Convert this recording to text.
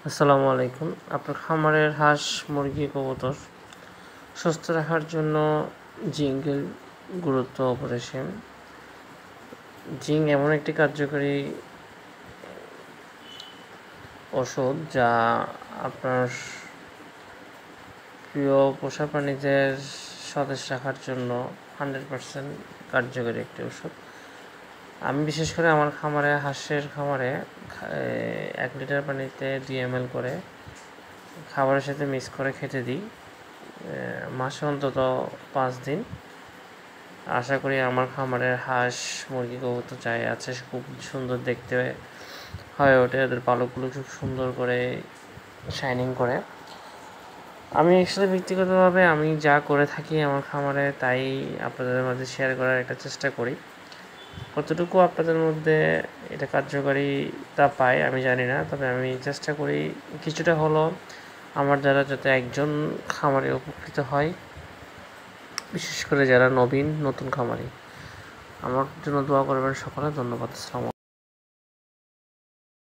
আসসালামু আলাইকুম। আপনার খামারের হাঁস, মুরগি, কবুতর সুস্থ রাখার জন্য জিঙ্কের গুরুত্ব অপরিসীম। জিঙ্ক এমন একটি কার্যকরী ওষুধ যা আপনার প্রিয় পোষা প্রাণীদের সতেজ রাখার জন্য 100% কার্যকরী একটি ওষুধ। আমি বিশেষ করে আমার হাঁসের খামারে 1 লিটার পানিতে 2 ml করে খাবারের সাথে মিক্স করে খেতে দিই মাসে অন্তত 5 দিন। আশা করি আমার খামারের হাঁস, মুরগি, কবুতর যাই আছে খুব সুন্দর দেখতে হয়ে ওঠে। ওদের পালকগুলো খুব সুন্দর করে শাইনিং করে। আমি অ্যাকচুয়ালি ব্যক্তিগতভাবে আমি যা করে থাকি আমার খামারে তাই আপনাদের মাঝে শেয়ার করার একটা চেষ্টা করি। কতটুকু আপনাদের মধ্যে এটা কার্যকারিতা পায় আমি জানি না, তবে আমি চেষ্টা করি কিছুটা হলেও আমার দ্বারা যাতে একজন খামারে উপকৃত হয়, বিশেষ করে যারা নতুন খামারি। আমার জন্য দোয়া করবেন সকলে। ধন্যবাদ। আসসালামু আলাইকুম।